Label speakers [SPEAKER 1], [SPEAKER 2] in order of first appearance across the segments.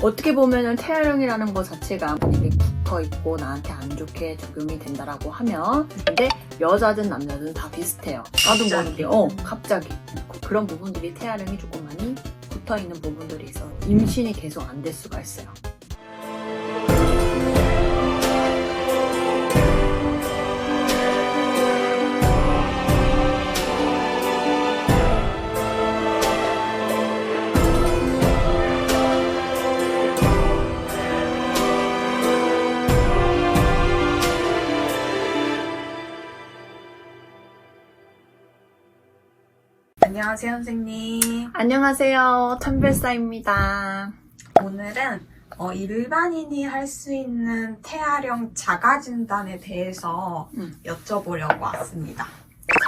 [SPEAKER 1] 어떻게 보면은 태아령이라는 것 자체가 만약에 붙어있고 나한테 안 좋게 적용이 된다라고 하면, 근데 여자든 남자든 다 비슷해요. 나도 모르게 갑자기 그런 부분들이 태아령이 조금 많이 붙어있는 부분들이 있어 임신이 계속 안 될 수가 있어요.
[SPEAKER 2] 안녕하세요, 선생님.
[SPEAKER 1] 안녕하세요, 천별사입니다.
[SPEAKER 2] 오늘은 일반인이 할 수 있는 태아령 자가진단에 대해서 여쭤보려고 왔습니다.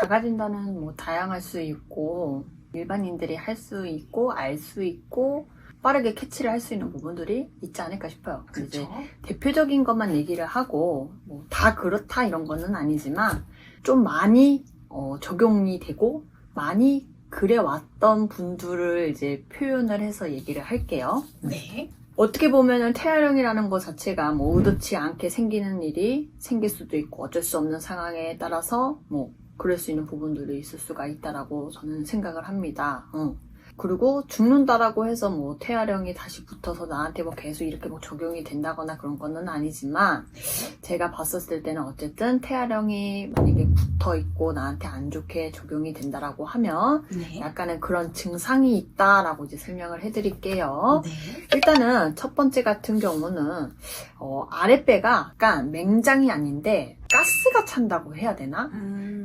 [SPEAKER 1] 자가진단은 뭐 다양할 수 있고 일반인들이 할 수 있고 알 수 있고 빠르게 캐치를 할 수 있는 부분들이 있지 않을까 싶어요. 이제 대표적인 것만 얘기를 하고 뭐 다 그렇다 이런 거는 아니지만 좀 많이 적용이 되고 많이 그래왔던 분들을 이제 표현을 해서 얘기를 할게요.
[SPEAKER 2] 네.
[SPEAKER 1] 어떻게 보면은 태아령이라는 것 자체가 뭐 의도치 않게 생기는 일이 생길 수도 있고 어쩔 수 없는 상황에 따라서 뭐 그럴 수 있는 부분들이 있을 수가 있다라고 저는 생각을 합니다. 그리고 죽는다라고 해서 뭐 태아령이 다시 붙어서 나한테 뭐 계속 이렇게 뭐 적용이 된다거나 그런 거는 아니지만, 제가 봤었을 때는 어쨌든 태아령이 만약에 붙어 있고 나한테 안 좋게 적용이 된다라고 하면 약간은 그런 증상이 있다라고 이제 설명을 해드릴게요. 일단은 첫 번째 같은 경우는 아랫배가 약간 맹장이 아닌데 가스가 찬다고 해야 되나?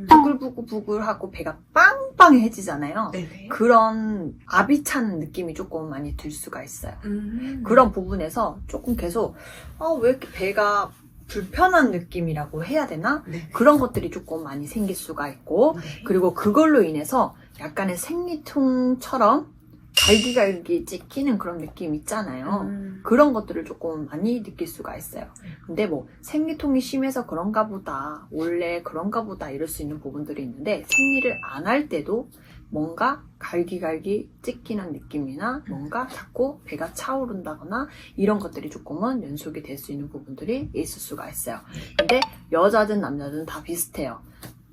[SPEAKER 1] 부글부글하고 배가 빵빵해지잖아요. 그런 압이 차는 느낌이 조금 많이 들 수가 있어요. 그런 부분에서 조금 계속 왜 이렇게 배가 불편한 느낌이라고 해야 되나? 그런 것들이 조금 많이 생길 수가 있고, 그리고 그걸로 인해서 약간의 생리통처럼 갈기갈기 찍히는 그런 느낌 있잖아요. 그런 것들을 조금 많이 느낄 수가 있어요. 근데 뭐 생리통이 심해서 그런가 보다, 원래 그런가 보다 이럴 수 있는 부분들이 있는데, 생리를 안 할 때도 뭔가 갈기갈기 찍히는 느낌이나 뭔가 자꾸 배가 차오른다거나 이런 것들이 조금은 연속이 될 수 있는 부분들이 있을 수가 있어요. 근데 여자든 남자든 다 비슷해요.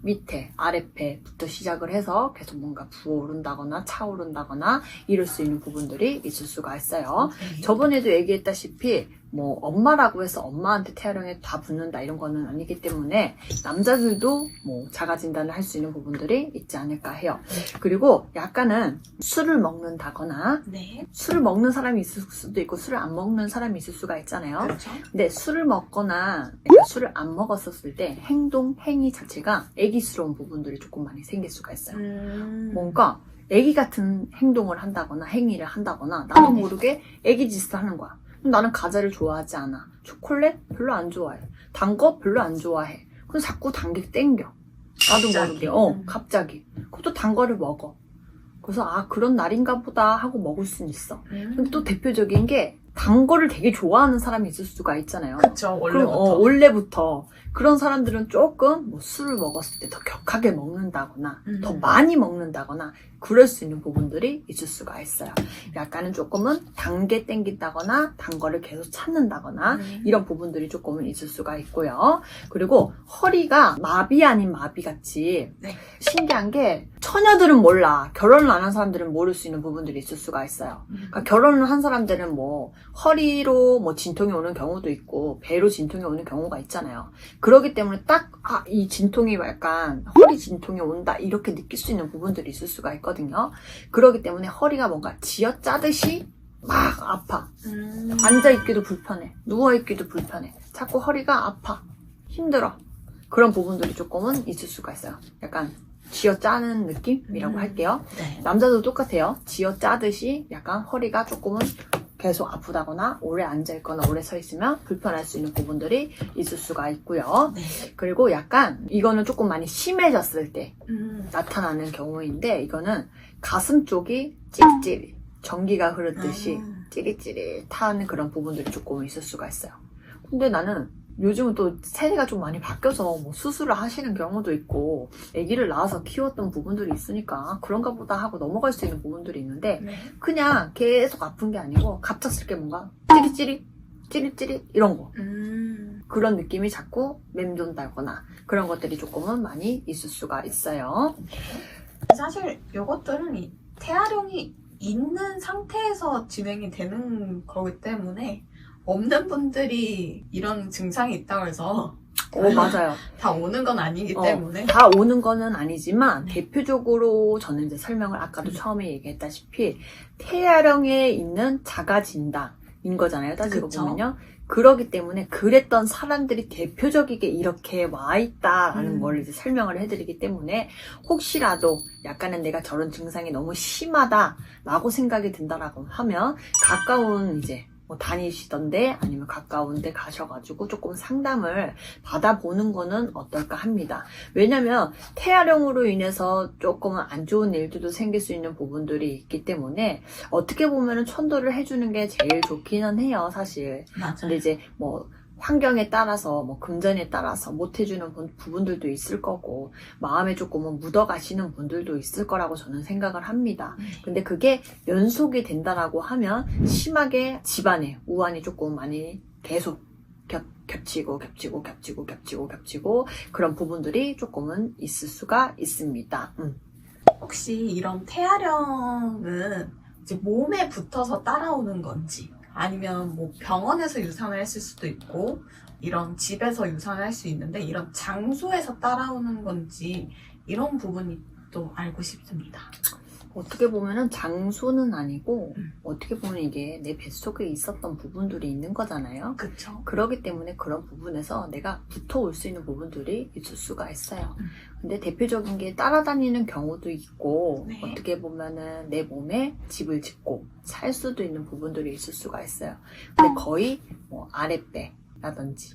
[SPEAKER 1] 밑에 아랫배부터 시작을 해서 계속 뭔가 부어오른다거나 차오른다거나 이럴 수 있는 부분들이 있을 수가 있어요. 저번에도 얘기했다시피 뭐 엄마라고 해서 엄마한테 태아령이 다 붙는다 이런 거는 아니기 때문에 남자들도 뭐 자가진단을 할 수 있는 부분들이 있지 않을까 해요. 그리고 약간은 술을 먹는다거나 술을 먹는 사람이 있을 수도 있고 술을 안 먹는 사람이 있을 수가 있잖아요. 근데 술을 먹거나 술을 안 먹었었을 때 행위 자체가 애기스러운 부분들이 조금 많이 생길 수가 있어요. 뭔가 애기 같은 행동을 한다거나 행위를 한다거나 나도 모르게 애기 짓을 하는 거야. 나는 과자를 좋아하지 않아. 초콜릿 별로 안 좋아해. 단 거 별로 안 좋아해. 그럼 자꾸 단 게 땡겨. 나도 모르게. 갑자기. 그럼 또 단 거를 먹어. 그래서 그런 날인가 보다 하고 먹을 수는 있어. 근데 또 대표적인 게 단 거를 되게 좋아하는 사람이 있을 수가 있잖아요.
[SPEAKER 2] 그쵸, 원래부터.
[SPEAKER 1] 원래부터. 그런 사람들은 조금 뭐 술을 먹었을 때 더 격하게 먹는다거나 더 많이 먹는다거나 그럴 수 있는 부분들이 있을 수가 있어요. 약간은 조금은 단 게 땡긴다거나 단 거를 계속 찾는다거나 이런 부분들이 조금은 있을 수가 있고요. 그리고 허리가 마비 아닌 마비같이 신기한 게, 처녀들은 몰라. 결혼을 안 한 사람들은 모를 수 있는 부분들이 있을 수가 있어요. 그러니까 결혼을 한 사람들은 뭐 허리로 뭐 진통이 오는 경우도 있고 배로 진통이 오는 경우가 있잖아요. 그렇기 때문에 딱 이 진통이 약간 허리 진통이 온다 이렇게 느낄 수 있는 부분들이 있을 수가 있거든요. 그렇기 때문에 허리가 뭔가 쥐어짜듯이 막 아파. 앉아있기도 불편해. 누워있기도 불편해. 자꾸 허리가 아파. 힘들어. 그런 부분들이 조금은 있을 수가 있어요. 약간 쥐어짜는 느낌이라고 할게요. 남자도 똑같아요. 쥐어짜듯이 약간 허리가 조금은 계속 아프다거나 오래 앉아있거나 오래 서있으면 불편할 수 있는 부분들이 있을 수가 있고요. 그리고 약간 이거는 조금 많이 심해졌을 때 나타나는 경우인데, 이거는 가슴 쪽이 찌릿찌릿 전기가 흐르듯이 찌릿찌릿하는 그런 부분들이 조금 있을 수가 있어요. 근데 나는 요즘은 또 세대가 좀 많이 바뀌어서 뭐 수술을 하시는 경우도 있고 아기를 낳아서 키웠던 부분들이 있으니까 그런가 보다 하고 넘어갈 수 있는 부분들이 있는데
[SPEAKER 2] 네.
[SPEAKER 1] 그냥 계속 아픈 게 아니고 갑작스럽게 뭔가 찌릿찌릿 이런 거 그런 느낌이 자꾸 맴돈다거나 그런 것들이 조금은 많이 있을 수가 있어요.
[SPEAKER 2] 사실 이것들은 이 태아령이 있는 상태에서 진행이 되는 거기 때문에 없는 분들이 이런 증상이 있다고 해서
[SPEAKER 1] 맞아요.
[SPEAKER 2] 다 오는 건 아니기 때문에
[SPEAKER 1] 다 오는 거는 아니지만 대표적으로 저는 이제 설명을 아까도 처음에 얘기했다시피 태아령에 있는 자가진단인 거잖아요. 따지고
[SPEAKER 2] 그쵸.
[SPEAKER 1] 보면요. 그러기 때문에 그랬던 사람들이 대표적이게 이렇게 와 있다라는 걸 이제 설명을 해드리기 때문에 혹시라도 약간은 내가 저런 증상이 너무 심하다라고 생각이 든다라고 하면 가까운 이제 뭐 다니시던데 아니면 가까운 데 가셔가지고 조금 상담을 받아보는 거는 어떨까 합니다. 왜냐면 태아령으로 인해서 조금은 안 좋은 일들도 생길 수 있는 부분들이 있기 때문에 어떻게 보면은 천도를 해주는 게 제일 좋기는 해요, 사실.
[SPEAKER 2] 맞아요.
[SPEAKER 1] 근데 이제 뭐 환경에 따라서 뭐 금전에 따라서 못 해주는 부분들도 있을 거고 마음에 조금은 묻어가시는 분들도 있을 거라고 저는 생각을 합니다. 근데 그게 연속이 된다라고 하면 심하게 집안에 우환이 조금 많이 계속 겹치고 그런 부분들이 조금은 있을 수가 있습니다.
[SPEAKER 2] 혹시 이런 태아령은 이제 몸에 붙어서 따라오는 건지 아니면 뭐 병원에서 유산을 했을 수도 있고 이런 집에서 유산을 할 수 있는데 이런 장소에서 따라오는 건지 이런 부분이 또 알고 싶습니다.
[SPEAKER 1] 어떻게 보면은 장소는 아니고 어떻게 보면 이게 내 뱃속에 있었던 부분들이 있는 거잖아요.
[SPEAKER 2] 그쵸?
[SPEAKER 1] 그러기 때문에 그런 부분에서 내가 붙어올 수 있는 부분들이 있을 수가 있어요. 근데 대표적인 게 따라다니는 경우도 있고
[SPEAKER 2] 네.
[SPEAKER 1] 어떻게 보면은 내 몸에 집을 짓고 살 수도 있는 부분들이 있을 수가 있어요. 근데 거의 뭐 아랫배라든지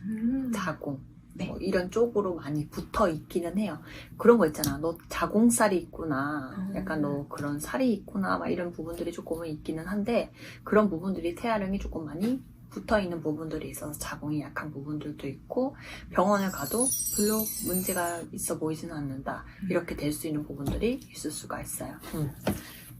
[SPEAKER 1] 자궁
[SPEAKER 2] 네.
[SPEAKER 1] 뭐 이런 쪽으로 많이 붙어 있기는 해요. 그런 거 있잖아. 너 자궁살이 있구나. 약간 너 그런 살이 있구나. 막 이런 부분들이 조금은 있기는 한데 그런 부분들이 태아령이 조금 많이 붙어 있는 부분들이 있어서 자궁이 약한 부분들도 있고 병원을 가도 별로 문제가 있어 보이지는 않는다. 이렇게 될 수 있는 부분들이 있을 수가 있어요.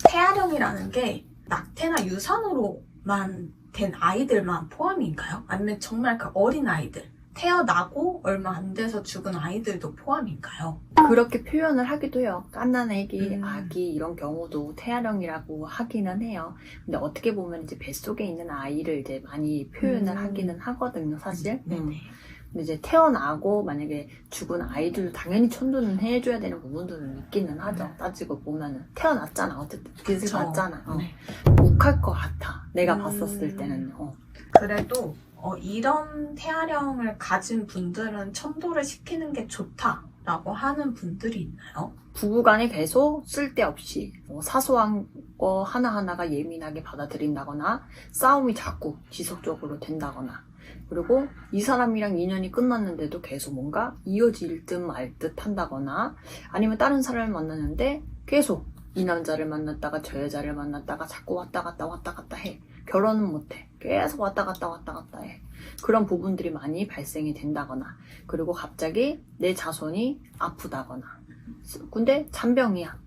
[SPEAKER 2] 태아령이라는 게 낙태나 유산으로만 된 아이들만 포함인가요? 아니면 정말 그 어린 아이들 태어나고 얼마 안 돼서 죽은 아이들도 포함인가요?
[SPEAKER 1] 그렇게 표현을 하기도 해요. 갓난 애기,
[SPEAKER 2] 음.
[SPEAKER 1] 아기 이런 경우도 태아령이라고 하기는 해요. 근데 어떻게 보면 이제 뱃속에 있는 아이를 이제 많이 표현을 하기는 하거든요, 사실.
[SPEAKER 2] 네네.
[SPEAKER 1] 근데 이제 태어나고 만약에 죽은 아이들도 당연히 천도는 해줘야 되는 부분들은 있기는 하죠. 따지고 보면은 태어났잖아. 어쨌든 빚을
[SPEAKER 2] 그쵸.
[SPEAKER 1] 봤잖아.
[SPEAKER 2] 네.
[SPEAKER 1] 욱할 것 같아. 내가 봤었을 때는요.
[SPEAKER 2] 그래도 이런 태아령을 가진 분들은 천도를 시키는 게 좋다라고 하는 분들이 있나요?
[SPEAKER 1] 부부간에 계속 쓸데없이 사소한 거 하나하나가 예민하게 받아들인다거나 싸움이 자꾸 지속적으로 된다거나 그리고 이 사람이랑 인연이 끝났는데도 계속 뭔가 이어질 듯 말 듯 한다거나 아니면 다른 사람을 만났는데 계속 이 남자를 만났다가 저 여자를 만났다가 자꾸 왔다 갔다 해. 결혼은 못해. 계속 왔다 갔다 해. 그런 부분들이 많이 발생이 된다거나 그리고 갑자기 내 자손이 아프다거나 근데 잔병이야.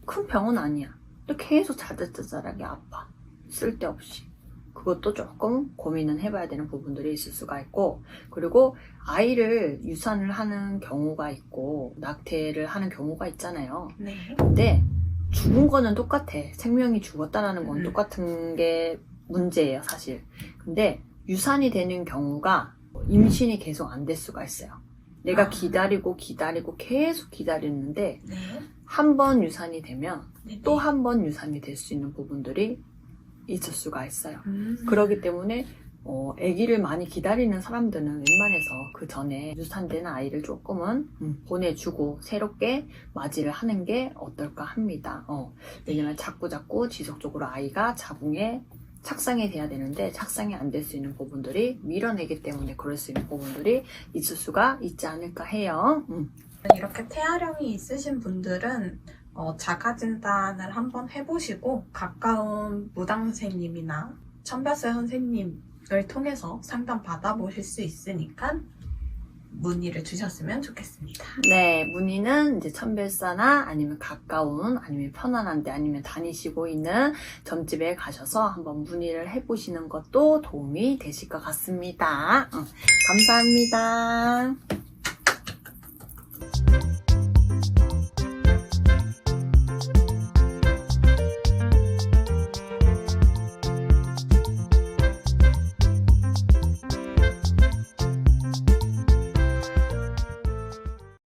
[SPEAKER 1] 큰 병은 아니야. 또 계속 자잘자잘하게 아파. 쓸데없이. 그것도 조금 고민은 해봐야 되는 부분들이 있을 수가 있고 그리고 아이를 유산을 하는 경우가 있고 낙태를 하는 경우가 있잖아요.
[SPEAKER 2] 네.
[SPEAKER 1] 근데 죽은 거는 똑같아. 생명이 죽었다라는 건 똑같은 게 문제예요, 사실. 근데 유산이 되는 경우가 임신이 계속 안 될 수가 있어요. 내가 기다리고 계속 기다리는데
[SPEAKER 2] 네.
[SPEAKER 1] 한 번 유산이 되면
[SPEAKER 2] 네.
[SPEAKER 1] 또 한 번 유산이 될 수 있는 부분들이 있을 수가 있어요. 그렇기 때문에 아기를 많이 기다리는 사람들은 웬만해서 그 전에 유산되는 아이를 조금은 보내주고 새롭게 맞이를 하는 게 어떨까 합니다. 왜냐면 자꾸 지속적으로 아이가 자궁에 착상이 돼야 되는데 착상이 안 될 수 있는 부분들이 밀어내기 때문에 그럴 수 있는 부분들이 있을 수가 있지 않을까 해요.
[SPEAKER 2] 이렇게 태아령이 있으신 분들은 자가진단을 한번 해보시고 가까운 무당 선생님이나 천벼슬 선생님 통해서 상담 받아보실 수 있으니까 문의를 주셨으면 좋겠습니다.
[SPEAKER 1] 네, 문의는 이제 천별사나 아니면 가까운 아니면 편안한데 아니면 다니시고 있는 점집에 가셔서 한번 문의를 해보시는 것도 도움이 되실 것 같습니다. 감사합니다.